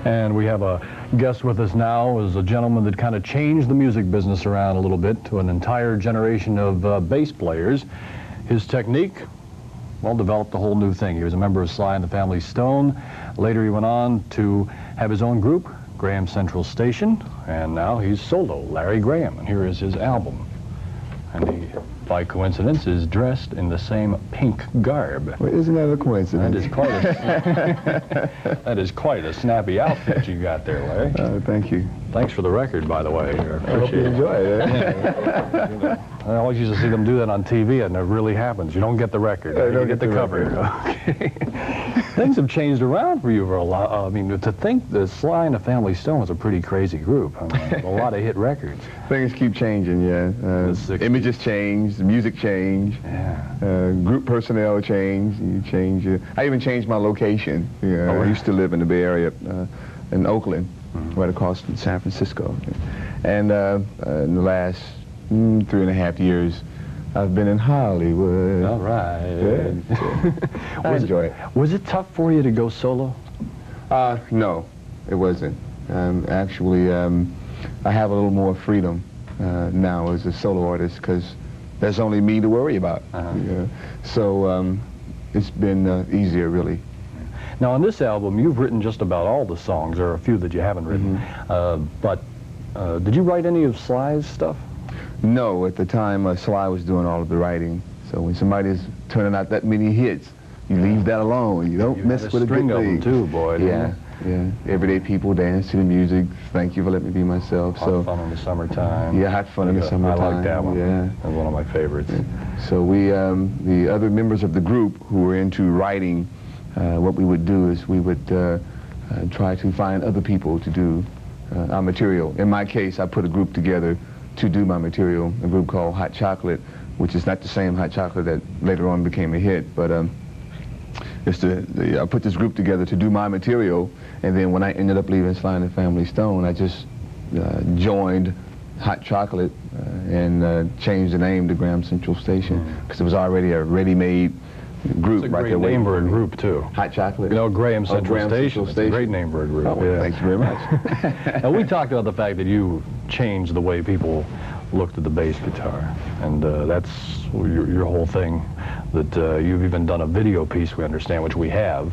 And we have a guest with us now, is a gentleman that kind of changed the music business around a little bit to an entire generation of bass players. His technique, well, developed a whole new thing. He was a member of Sly and the Family Stone. Later he went on to have his own group, Graham Central Station, and now he's solo, Larry Graham, and here is his album. And he, by coincidence, is dressed in the same pink garb. Well, isn't that a coincidence? That is quite a snappy outfit you got there, Larry. Thank you. Thanks for the record, by the way. I hope you enjoy it. Yeah. I always used to see them do that on TV, and it really happens. You don't get the record. You don't get the cover. Okay. Things have changed around for you for a lot. I mean, to think that Sly and the Family Stone was a pretty crazy group. I mean, a lot of hit records. Things keep changing, yeah. Images change, the music change. Yeah. Group personnel change. You change. I even changed my location. Yeah. I used to live in the Bay Area, in Oakland, right across from San Francisco. And in the last 3.5 years, I've been in Hollywood. All right. Yeah. I enjoy it. Was it tough for you to go solo? No, it wasn't. Actually, I have a little more freedom now as a solo artist because there's only me to worry about. Yeah. So it's been easier, really. Now, on this album, you've written just about all the songs. There are a few that you haven't written. But did you write any of Sly's stuff? No, at the time, Sly was doing all of the writing. So when somebody's turning out that many hits, you leave that alone. You don't mess with a string good of them thing. too, boy. Yeah, yeah. Everyday people dance to the music. Thank you for letting me be myself. Hot Fun in the Summertime. Yeah, Hot Fun in the Summertime. I like that one. Yeah, that's one of my favorites. Yeah. So we, the other members of the group who were into writing, what we would do is we would try to find other people to do our material. In my case, I put a group together to do my material, a group called Hot Chocolate, which is not the same Hot Chocolate that later on became a hit, but I put this group together to do my material, and then when I ended up leaving Sly and the Family Stone, I just joined Hot Chocolate and changed the name to Graham Central Station, because it was already a ready-made group. It's a great name for a group, too. Hot Chocolate? You know, Graham Central Station. It's a great name for a group. Oh, yeah. Thank you very much. Now, we talked about the fact that you changed the way people looked at the bass guitar, and that's your whole thing, that you've even done a video piece, we understand, which we have,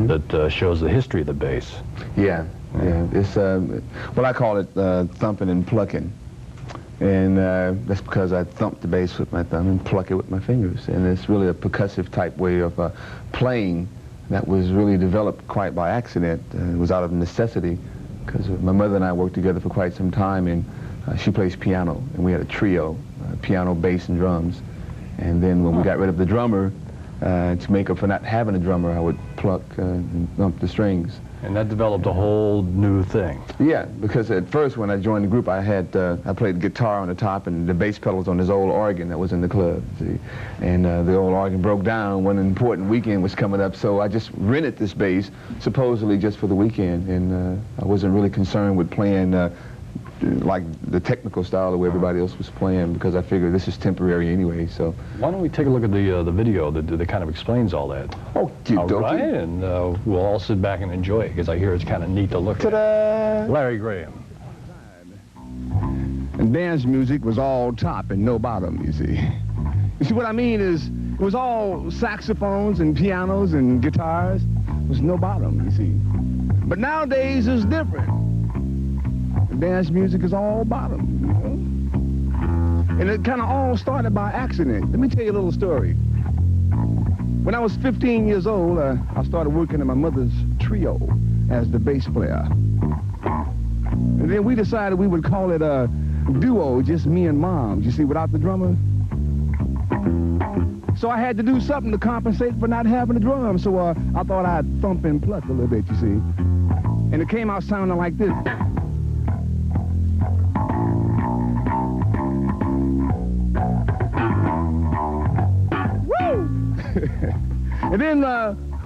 that shows the history of the bass. Yeah, yeah. It's, well, I call it thumping and plucking. And that's because I thump the bass with my thumb and pluck it with my fingers. And it's really a percussive type way of playing that was really developed quite by accident. It was out of necessity, because my mother and I worked together for quite some time, and she plays piano, and we had a trio, piano, bass, and drums. And then when we got rid of the drummer, to make up for not having a drummer, I would pluck and thump the strings. And that developed a whole new thing. Yeah, because at first when I joined the group, I played guitar on the top and the bass pedal was on this old organ that was in the club, see? And the old organ broke down. One important weekend was coming up, so I just rented this bass, supposedly just for the weekend, and I wasn't really concerned with playing like the technical style of where everybody else was playing, because I figured this is temporary anyway. So why don't we take a look at the video that kind of explains all that? Oh, all right, and we'll all sit back and enjoy it, because I hear it's kind of neat to look at. Larry Graham. And dance music was all top and no bottom, you see. You see what I mean is, it was all saxophones and pianos and guitars. It was no bottom, you see. But nowadays it's different. Dance music is all bottom, you know? And it kind of all started by accident. Let me tell you a little story. When I was 15 years old, I started working in my mother's trio as the bass player. And then we decided we would call it a duo, just me and Mom, you see, without the drummer. So I had to do something to compensate for not having a drum, so I thought I'd thump and pluck a little bit, you see. And it came out sounding like this. And then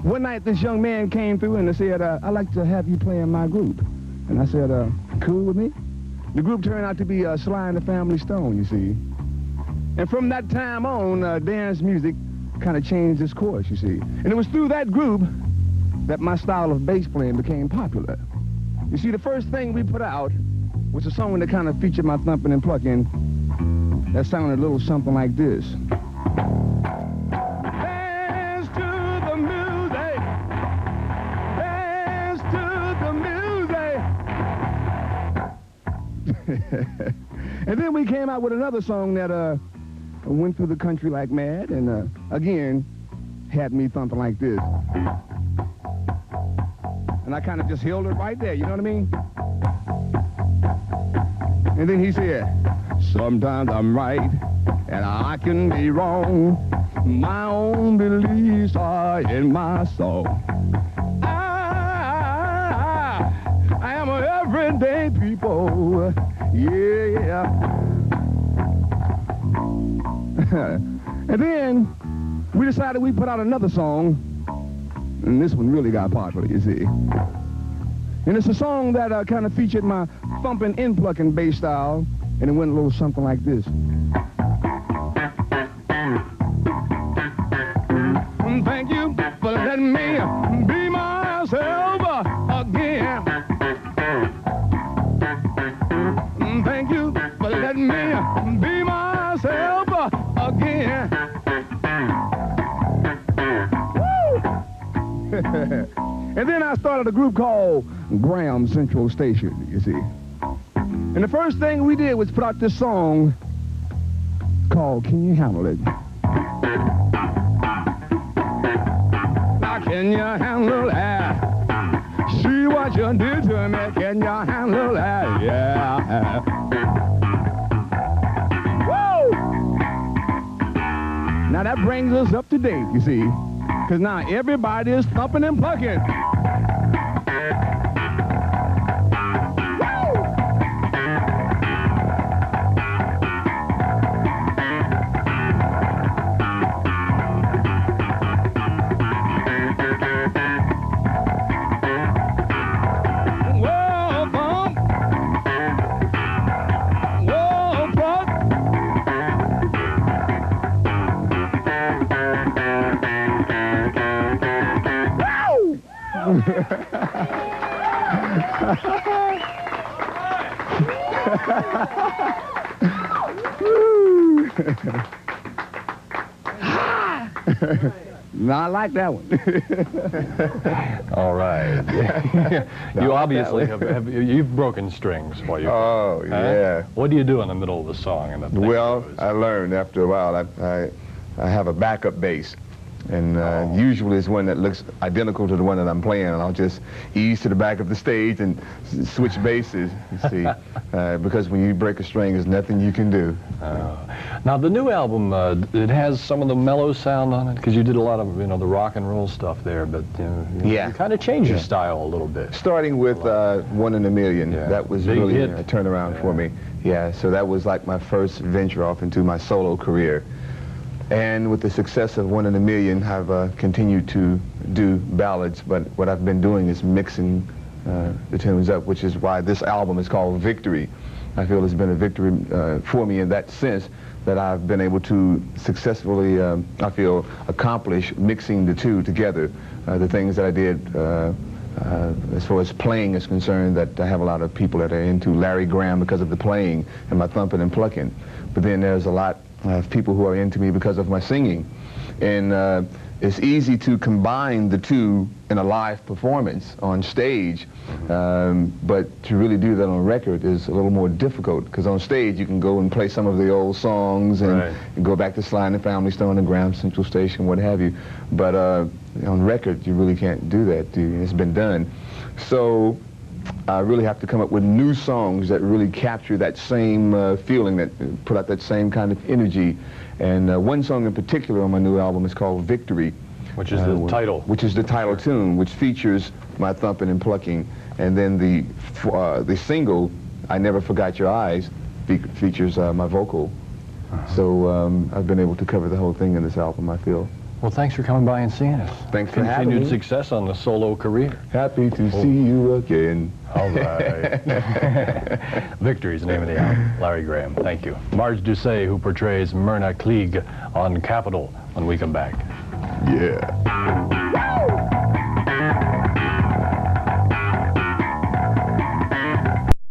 one night this young man came through and said, I'd like to have you play in my group. And I said, cool with me? The group turned out to be Sly and the Family Stone, you see. And from that time on, dance music kind of changed its course, you see. And it was through that group that my style of bass playing became popular. You see, the first thing we put out was a song that kind of featured my thumping and plucking that sounded a little something like this. Dance to the music. Dance to the music. And then we came out with another song that went through the country like mad, and again, had me thumping like this. And I kind of just held it right there, you know what I mean? And then he said, sometimes I'm right, and I can be wrong. My own beliefs are in my soul. I am an everyday people. Yeah. And then we decided we'd put out another song, and this one really got popular, you see. And it's a song that kind of featured my thumping and plucking bass style, and it went a little something like this. Thank you for letting me be myself again. Thank you for letting me be myself again. Woo! And then I started a group called Graham Central Station, you see. And the first thing we did was put out this song called Can You Handle It? Now can you handle that? See what you did to me, can you handle that? Yeah. Woo! Now that brings us up to date, you see. Because now everybody is thumping and plucking. No, I like that one. All right. You obviously you've broken strings for you. Oh, yeah. What do you do in the middle of the song? Well, I learned after a while. I have a backup bass. And usually it's one that looks identical to the one that I'm playing, and I'll just ease to the back of the stage and switch basses, you see. Because when you break a string, there's nothing you can do. Now, the new album, it has some of the mellow sound on it, because you did a lot of, the rock and roll stuff there, but you kind of changed your style a little bit. Starting with 1 in a Million, that was Big really hit. a turnaround for me. Yeah, so that was like my first venture off into my solo career. And with the success of 1 in a Million, I've continued to do ballads, but what I've been doing is mixing the tunes up, which is why this album is called Victory. I feel it's been a victory for me in that sense, that I've been able to successfully, I feel, accomplish mixing the two together. The things that I did as far as playing is concerned, that I have a lot of people that are into Larry Graham because of the playing and my thumping and plucking. But then there's a lot of people who are into me because of my singing. And it's easy to combine the two in a live performance on stage, but to really do that on record is a little more difficult, because on stage you can go and play some of the old songs and go back to Sly and the Family Stone and Graham Central Station, what have you. But on record you really can't do that. It's been done. So I really have to come up with new songs that really capture that same feeling, that put out that same kind of energy. And one song in particular on my new album is called Victory. Which is the title. Which is the title tune, which features my thumping and plucking. And then the single, I Never Forgot Your Eyes, features my vocal. So I've been able to cover the whole thing in this album, I feel. Well, thanks for coming by and seeing us. Thanks for having me. Continued success on the solo career. Happy to see you again. All right. Victory is the name of the album. Larry Graham, thank you. Marge Doucet, who portrays Myrna Klieg on Capitol, when we come back. Yeah.